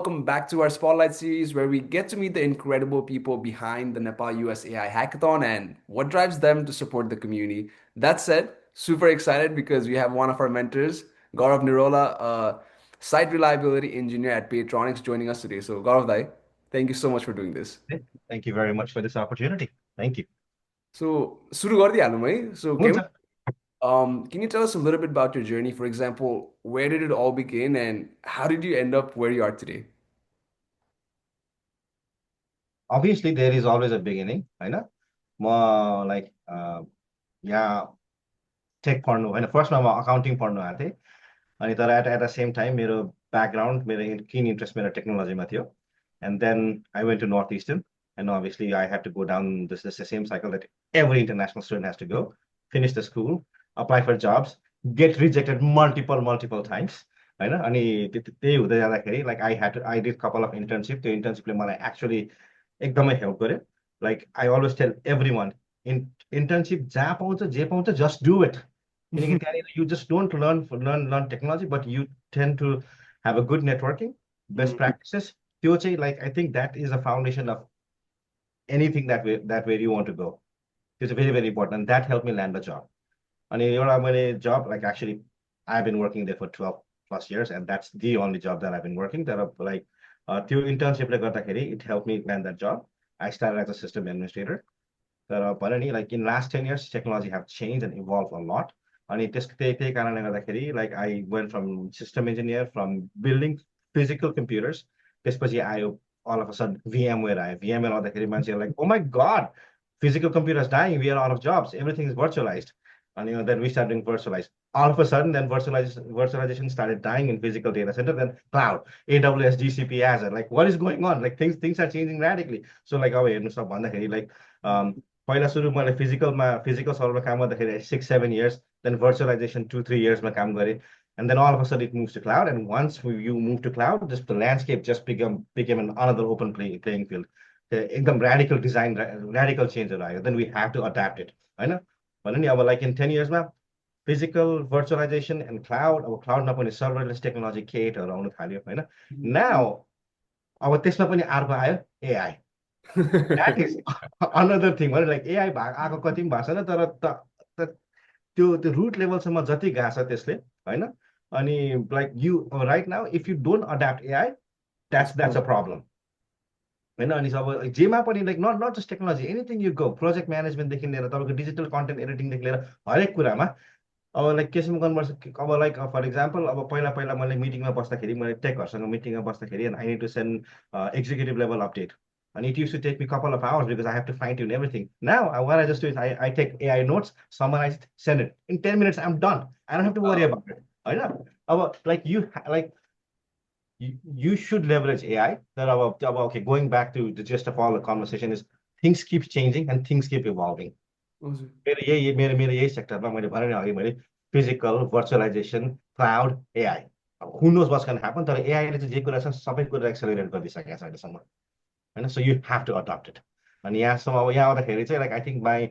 Welcome back to our Spotlight series where we get to meet the incredible people behind the Nepal-US AI Hackathon and what drives them to support the community. That said, super excited because we have one of our mentors, Gaurav Nirola, a site reliability engineer at Paytronix, joining us today. So, Gaurav Bhai, thank you so much for doing this. Thank you very much for this opportunity. Thank you. So, सुरु गरिदिइहालौँ है. So, हुन्छ। can you tell us a little bit about your journey? For example, where did it all begin and how did you end up where you are today? Obviously, there is always a beginning, होइन? म like यहाँ take पढ्नु होइन, फर्स्टमा म accounting पढ्नु आएको थिएँ। अनि तर एट द सेम टाइम मेरो ब्याकग्राउन्ड मेरो किन इन्ट्रेस्ट मेरो टेक्नोलोजीमा थियो। And then I went to North Eastern and obviously I had to go down this the same cycle that every international student has to go, finish the school, apply for jobs, get rejected multiple times, होइन? अनि त्यही हुँदै जाँदाखेरि like I did couple of internship. त्यो इन्टर्नसिपले मलाई actually एकदमै help गर्यो। Like I always tell every वान, इन्टर्नसिप जहाँ पाउँछ जे पाउँछ जस्ट डु इट। किनकि त्यहाँनिर you just don't learn technology, but you tend to have a good networking, best practices. त्यो चाहिँ like I think that is a foundation of anything that where you want to go. त्यो चाहिँ very important. That help me land the job. अनि एउटा मैले job like actually I been working there for 12+ years and that's the only job that I been working. तर like त्यो इन्टर्नसिपले गर्दाखेरि it help me land that job. I start as a system administrator. तर भन्यो नि like in last 10 years technology have change and evolve a lot. अनि त्यही कारणले गर्दाखेरि like I went from system engineer, from building physical computers, त्यसपछि आयो all of a sudden VMware आयो। VMware आउँदाखेरि मान्छेहरू लाइक ओ माई गड, physical computers dying, we are out of jobs, everything is virtualized. And then we started doing virtualized. All of a sudden, then virtualization started dying in physical data center, then cloud, AWS, GCP, Azure. Like, what is going on? Like things are changing radically. So like अब हेर्नु सब भन्दाखेरि like पहिला सुरु मैले physical सर्भरमा काम गर्दाखेरि 6-7 years, then virtualization 2-3 years मा काम गरेँ. And then all of a sudden it moves to cloud. And once you move to cloud, just the landscape just became another open playing field. एकदम radical design, radical चेन्जहरू आयो। then we have to adapt it, होइन? भन्यो नि अब like in 10 years मा physical भर्चुअलाइजेसन end cloud, अब क्लाउडमा पनि सर्भरलेस technology केटहरू आउनु थाल्यो, होइन? नाउ अब त्यसमा पनि अर्को आयो AI. That is another thing. भने लाइक एआई आएको कति पनि भएको छैन, तर त्यो रुट लेभलसम्म जति गएको छ त्यसले, होइन? अनि like you right now if you don't adapt AI, that's a problem, होइन? अनि अब जेमा पनि like not just technology, anything you go, project म्यानेजमेन्टदेखि लिएर तपाईँको डिजिटल कन्टेन्ट एडिटिङदेखि लिएर हरेक कुरामा अब लाइक केसम्म गर्नुपर्छ। अब लाइक फर इक्जाम्पल अब पहिला मैले मिटिङमा बस्दाखेरि, मैले टेकहरूसँग मिटिङमा बस्दाखेरि, and I need to send executive level update, and it used to take me a couple of hours because I have to fine tune everything. Now, what I just do is I take AI notes, summarize it, send it. In 10 minutes, I'm done. I don't have to worry about it. I know. Like you should leverage AI. Okay, going back to the gist of all the conversation is things keep changing and things keep evolving. हजुर. मेरो यही सेक्टरमा मैले भने नि अघि मैले physical virtualization, cloud, AI, who knows what's going to happen, तर एआईले चाहिँ जे कुरा छ सबै कुरा एक्सेलरेट गरिदिइसकेको छ अहिलेसम्म, होइन? So you have to adapt it. अनि यहाँसम्म अब यहाँ आउँदाखेरि चाहिँ like I think my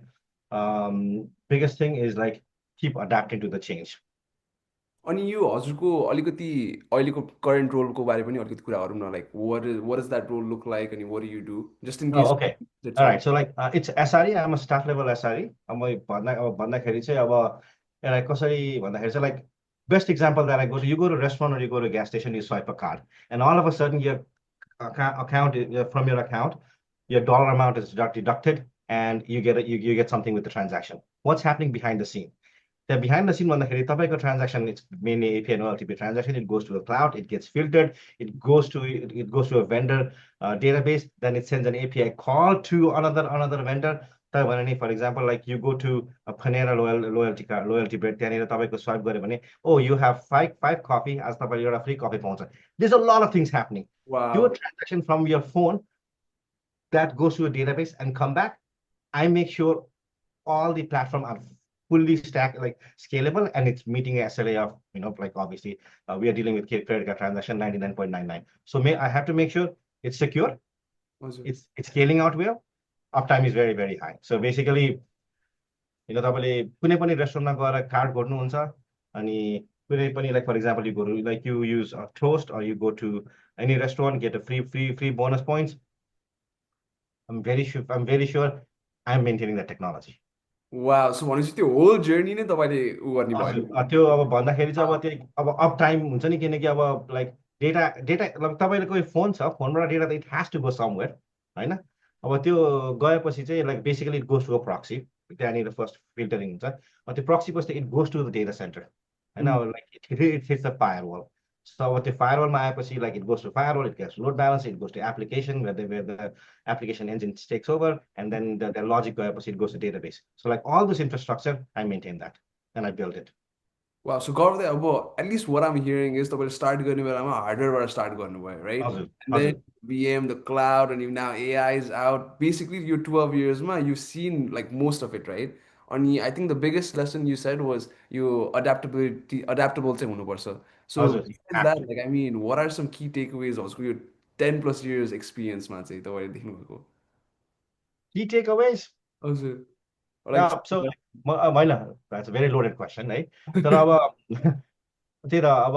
biggest thing is like keep adapting to the change. अनि यो हजुरको अलिकति अहिलेको करेन्ट रोलको बारे पनि अलिकति कुरा गरौँ न, like what does that role look like and what do you do just in case okay, it's all. Right. So like it's SRE, um staff level SRE. अब म भन्दाखेरि चाहिँ अब यसलाई कसरी भन्दाखेरि चाहिँ like best example that I go to, you go to restaurant or you go to a gas station, you swipe a card, and all of a sudden your from your account, your dollar amount is deducted, and you get something with the transaction. What's happening behind the scene? The behind the scene भन्दाखेरि तपाईँको transaction, it's mainly API and OLTP transaction. It goes to the cloud, it gets filtered, it goes to a vendor database, then it sends an API call to another vendor. For example, like you go to a Panera loyalty bread, त्यहाँनिर तपाईँको swipe गर्यो भने, oh, you have five coffee, आज तपाईँले एउटा free coffee पाउँछ. There's a lot of things happening. Your Wow. transaction from your phone that goes to a database and come back, I make sure all the platform are fully stacked, like scalable, and it's meeting SLA of, like obviously we are dealing with credit card transaction 99.99. So I have to make sure it's secure, हजुर. it's scaling out well, uptime is very high. So basically, तपाईँले कुनै पनि रेस्टुरेन्टमा गएर card गर्नुहुन्छ, अनि कुनै पनि like for example you go to like you use a toast or you go to any restaurant get a free bonus points. I'm very sure I'm maintaining that technology. वा सो भनेपछि त्यो होल जर्नी नै तपाईँले उ गर्ने भयो। हजुर त्यो अब भन्दाखेरि चाहिँ अब त्यही अब अप टाइम हुन्छ नि किनकि अब लाइक डेटा डेटा तपाईँले कोही फोन छ फोनबाट डेटा त it has to go somewhere होइन अब त्यो गएपछि चाहिँ like basically it goes to a proxy त्यहाँनिर फर्स्ट फिल्टरिङ हुन्छ त्यो प्रक्सी पछि it goes to the data centre होइन um, like it hits the firewall so अब त्यो फायरवलमा आएपछि like it goes to firewall it gets load balance it goes to application where the application engine takes over and then the logic गएपछि it goes to database so like all this infrastructure I maintain that and I built it. वा सो गौरव अब at least वाट आम hearing is तपाईँले start गर्ने बेलामा हार्डवेयरबाट start गर्नुभयो right हजुर एन्ड देन हजुर VM the cloud and you now AI is out basically यो 12 इयर्समा you seen like most of it right अनि I think the biggest lesson you said was यो अड्याप्टेबल चाहिँ हुनुपर्छ सो हजुर द्याट एक्चुली लाइक आई मिन what are some की takeaways हजुरको यो 10+ इयर्स एक्सपिरियन्समा चाहिँ तपाईँले देख्नुभएको की टेकअवेज हजुर लाइक सो होइन that's a very loaded question है तर अब त्यही त अब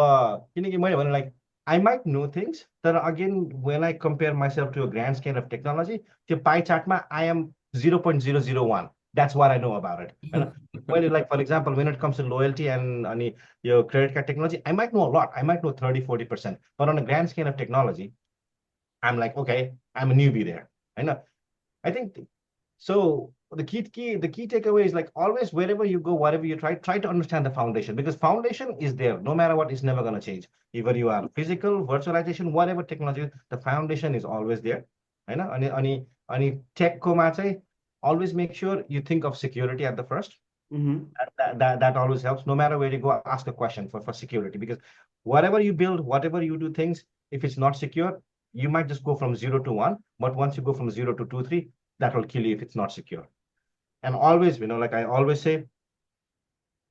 किनकि मैले भने like I might know things तर again when I compare myself to grand scale of technology त्यो पाइ चार्टमा I am 0.001 that's what I know about it होइन मैले like for example when it comes to loyalty and अनि यो credit card technology I might know lot I might know 30-40% but on a grand scale of technology I'm like okay I'm a newbie there होइन I think so. The key takeaway is like always wherever you go, whatever you try to understand the foundation because foundation is there no matter what. It's never going to change. Either you are physical, virtualization, whatever technology, the foundation is always there. I know. Ani tech ko ma चाहिँ always make sure you think of security at the first. That always helps. No matter where you go, ask a question for security because whatever you build, whatever you do things, if it's not secure, you might just go from 0 to 1. But once you go from 0 to 2, 3, that will kill you if it's not secure. And always, like I always say,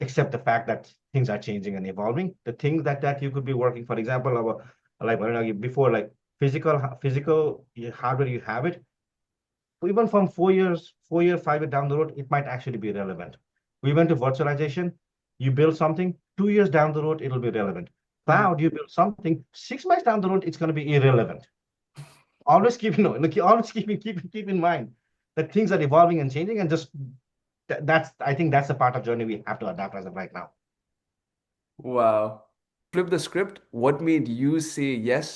accept the fact that things are changing and evolving. The things that you could be working, for example, like before, like physical hardware, you have it. Even from 4 years, 4 year, 5 year down the road, it might actually be relevant. We went to virtualization. You build something, 2 years down the road, it'll be relevant. Cloud, you build something, 6 months down the road, it's going to be irrelevant. Always keep in mind that things are evolving and changing, and just that's I think that's the part of journey we have to adapt as of right now. Wow. Flip the script. What made you say yes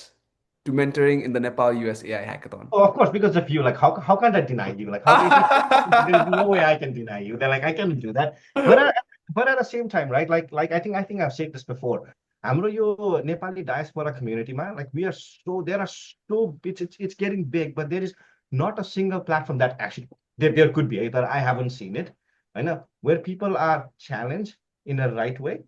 to mentoring in the Nepal-US AI Hackathon? Oh, of course, because of you. Like, how can't I deny you? Like, how it is, there's no way I can deny you. They're like, I can do that. But at the same time, right? Like I think I've said this before. हाम्रो यो Nepali diaspora community man, like we are so there are so it's getting big, but there is not a single platform that actually there could be either I haven't seen it. I know where people are challenged in a right way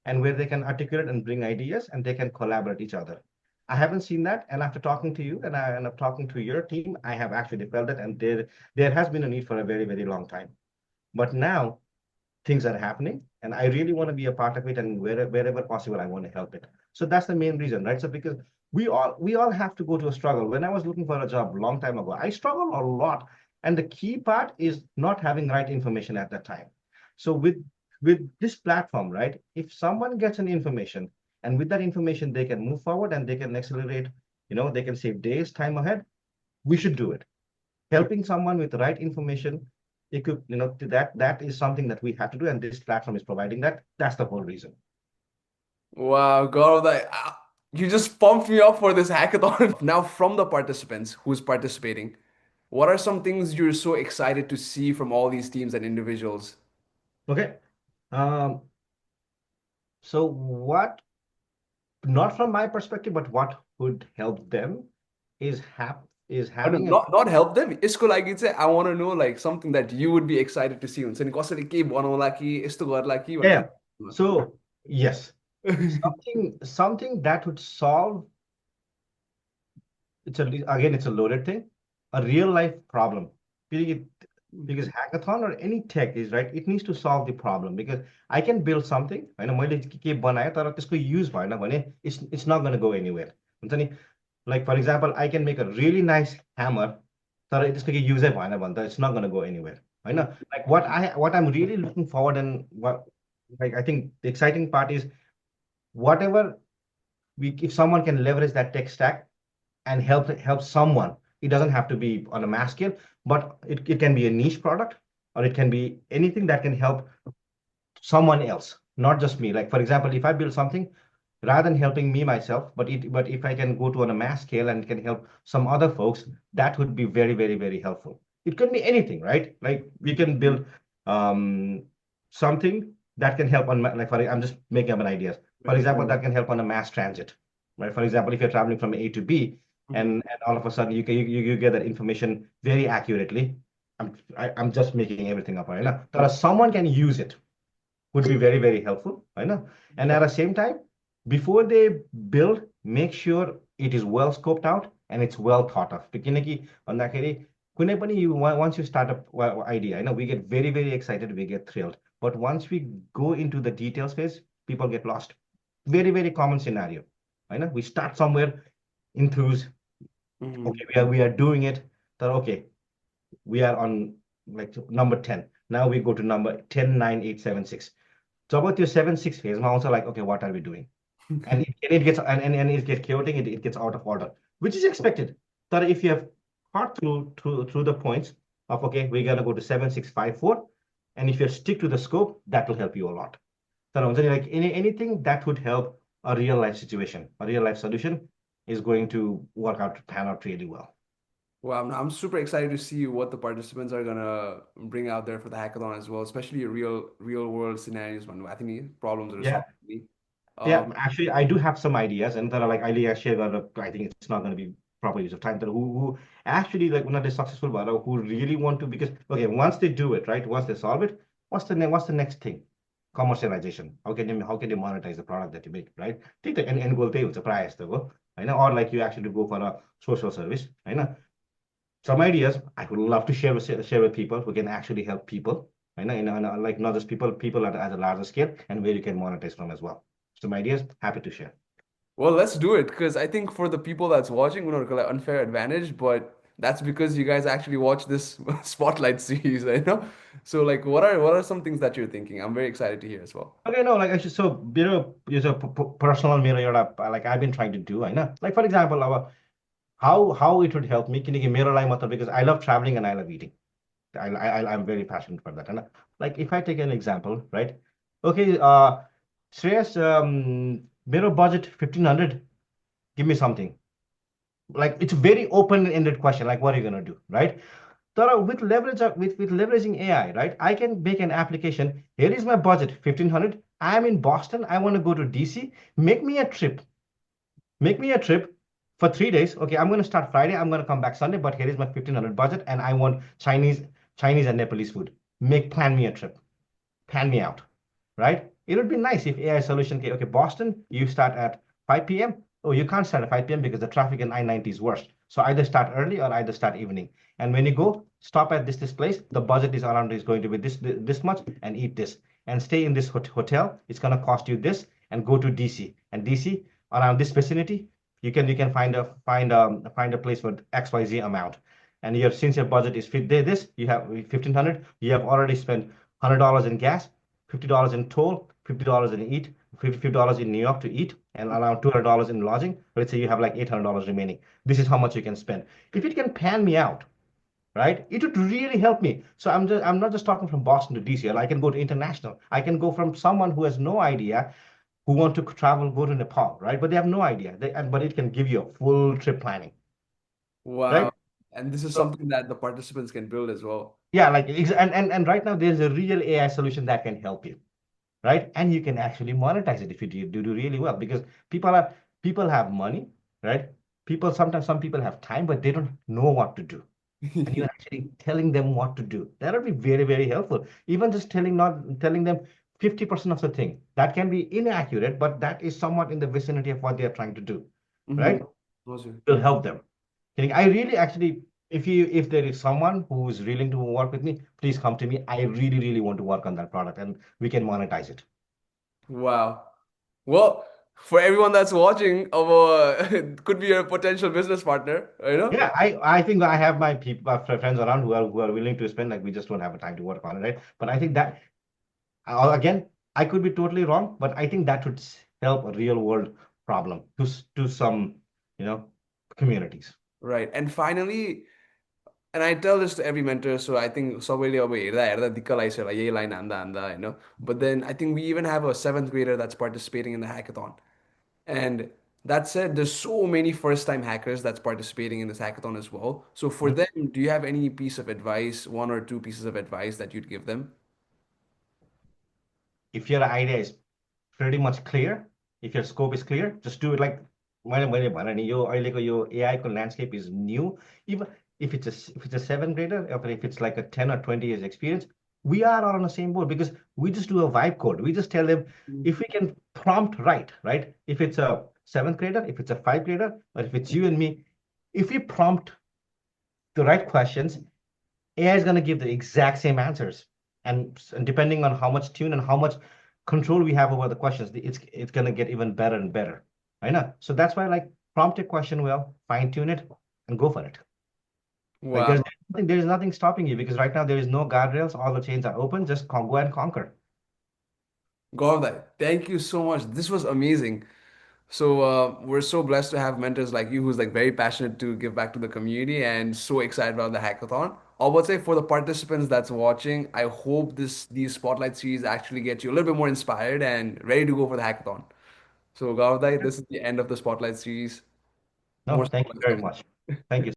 and where they can articulate and bring ideas and they can collaborate each other. I haven't seen that, and after talking to you and I'm talking to your team, I have actually felt it, and there has been a need for a very very long time. But now things are happening, and I really want to be a part of it, and wherever possible, I want to help it. So that's the main reason, right? So because we all have to go to a struggle. When I was looking for a job a long time ago, I struggled a lot, and the key part is not having right information at that time. So with this platform, right? If someone gets an information, and with that information, they can move forward and they can accelerate. They can save days, time ahead. We should do it. Helping someone with the right information, that is something that we have to do, and this platform is providing that. That's the whole reason. Wow, Gaurav, you just pumped me up for this hackathon. Now, from the participants who's participating, what are some things you're so excited to see from all these teams and individuals? Okay. Um, so what, not from my perspective, but what would help them is I don't having a not help them. यसको लागि चाहिँ I want to know like something that you would be excited to see. हुन्छ नि कसैले के बनाउला कि यस्तो गर्ला कि yeah. भनेर Yeah. So yes, something that would solve it's a loaded thing, a real life problem. Because hackathon or any tech is right, it needs to solve the problem because I can build something. I know मैले के बनाएँ तर त्यसको use भएन भने it's not going to go anywhere. हुन्छ नि like for example, I can make a really nice hammer तर त्यसको के use भएन भने त it's not going to go anywhere. होइन like what I'm really looking forward and what like I think the exciting part is whatever if someone can leverage that tech stack and help someone, it doesn't have to be on a mass scale, but it can be a niche product, or it can be anything that can help someone else, not just me. Like for example, if I build something, rather than helping me myself, but if I can go to on a mass scale and can help some other folks, that would be very, very, very helpful. It could be anything, right? Like we can build um, something that can help on like I'm just making up an idea. For example, that can help on a mass transit, right? For example, if you're traveling from A to B, Mhm. and all of a sudden you get that information very accurately. I'm just making everything up right Yeah. now. That someone can use it would be very, very helpful. I know. And at the same time, before they build, make sure it is well scoped out and it's well thought of. किनकि भन्दाखेरि कुनै पनि once you start a idea, I know we get very, very excited, we get thrilled. But once we go into the details phase, people get lost. Very, very common scenario. I know we start somewhere, enthused. Okay, Mhm. we are doing it. Then okay, we are on like number 10. Now we go to number 10, 9, 8, 7, 6. So about your 7-6 phase, I'm also like, okay, what are we doing? And it gets and it gets chaotic, it gets out of order, which is expected. That if you have thought through the points of okay, we're gonna go to 7-6-5-4, and if you stick to the scope, that will help you a lot. So like anything that would help a real life situation, a real life solution is going to work out to pan out really well. Well, I'm super excited to see what the participants are gonna bring out there for the hackathon as well, especially real world scenarios when I think the problems are Yeah. solved. Yeah, Um, actually, I do have some ideas, and that are like I share that I think it's not going to be proper use of time. That who actually like when they're successful, but who really want to because okay, once they do it right, once they solve it, what's the next thing? Commercialization. How can you monetize the product that you make, right? Take the end goal त्यही हुन्छ प्रायः जस्तो हो होइन or like you actually go for a social service होइन some ideas I would love to share with people who can actually help people. I know, like not just people at a larger scale and where you can monetize from as well. Some ideas, happy to share. well, let's do it because I think for the people that's watching, we're not gonna unfair advantage, but that's because you guys actually watch this spotlight series, I know. So, like, what are some things that you're thinking? I'm very excited to hear as well. Okay, no, like actually, so is a personal mirror like I've been trying to do. I know, like for example, how it would help me. किनकि मेरो लागि मतलब because I love traveling and I love eating. I'm very passionate for that. And like if I take an example, right? Okay, Shreyas, मेरो budget 1500. Give me something. Like it's a very open-ended question. Like what are you gonna do, right? So with leveraging AI, right? I can make an application. Here is my budget, 1500. I am in Boston. I want to go to DC. Make me a trip. Make me a trip for 3 days. Okay, I'm gonna start Friday. I'm gonna come back Sunday. But here is my 1500 budget, and I want Chinese and Nepalese food. Plan me a trip. Pan me out, right? It would be nice if AI solution, okay, Boston, you start at 5 p.m. Oh, you can't start at 5 p.m. because the traffic in I-90 is worse. So either start early or either start evening. And when you go, stop at this place. The budget is going to be this much and eat this and stay in this hotel. It's going to cost you this and go to DC. And DC around this vicinity, you can find a place for XYZ amount. And since your budget is fit this, you have 1500, you have already spent $100 in gas, $50 in toll, $50 in eat, $50 in New York to eat, and around $200 in lodging. Let's say you have like $800 remaining. This is how much you can spend. If it can pan me out, right, it would really help me. So I'm not just talking from Boston to DC. I can go to international. I can go from someone who has no idea who want to travel, go to Nepal, right? But they have no idea. But it can give you a full trip planning, Wow. right? And this is So something that the participants can build as well. yeah, like and right now there's a real AI solution that can help you, right? And you can actually monetize it if you do really well because people have money, right? Some people have time, but they don't know what to do. And you're actually telling them what to do. That would be very, very helpful. Even just not telling them 50% of the thing. That can be inaccurate, but that is somewhat in the vicinity of what they are trying to do, Hmm. right? Will help them. I really actually, if there is someone who is willing to work with me, please come to me. I really, really want to work on that product and we can monetize it. Wow. Well, for everyone that's watching, could be a potential business partner, you know? Yeah, I think I have my people, my friends around who are willing to spend. Like we just don't have the time to work on it, right? But I think that again, I could be totally wrong, but I think that would help a real world problem to some, you know, communities. Right. And finally, and I tell this to every mentor, so I think सबैले अब हेर्दा हेर्दा दिक्क लागिसक्यो होला यही line हान्दा हान्दा होइन. But then I think we even have a seventh grader that's participating in the hackathon. And that said, there's so many first-time hackers that's participating in this hackathon as well. So for Mhm. them, do you have any piece of advice, one or two pieces of advice that you'd give them? If your idea is pretty much clear, if your scope is clear, just do it. Like मैले भने नि यो अहिलेको यो AI को landscape is new. Even if it's a seventh grader, or if it's like a 10 or 20 years experience, we are all on the same board because we just do a vibe code. We just tell them if we can prompt right? If it's a seventh grader, if it's a five grader, or if it's you and me, if we prompt the right questions, AI is going to give the exact same answers. And depending on how much tune and how much control we have over the questions, it's going to get even better and better. I know. So that's why, like, prompt a question well, fine tune it, and go for it. Like Wow. there's nothing stopping you because right now there is no guardrails. All the chains are open. Just go and conquer. Gaurav, thank you so much. This was amazing. So we're so blessed to have mentors like you who's like very passionate to give back to the community and so excited about the hackathon. I would say for the participants that's watching, I hope these spotlight series actually get you a little bit more inspired and ready to go for the hackathon. So Gaurav, this is the end of the spotlight series. More No, thank you spotlights very coming. much. Thank you.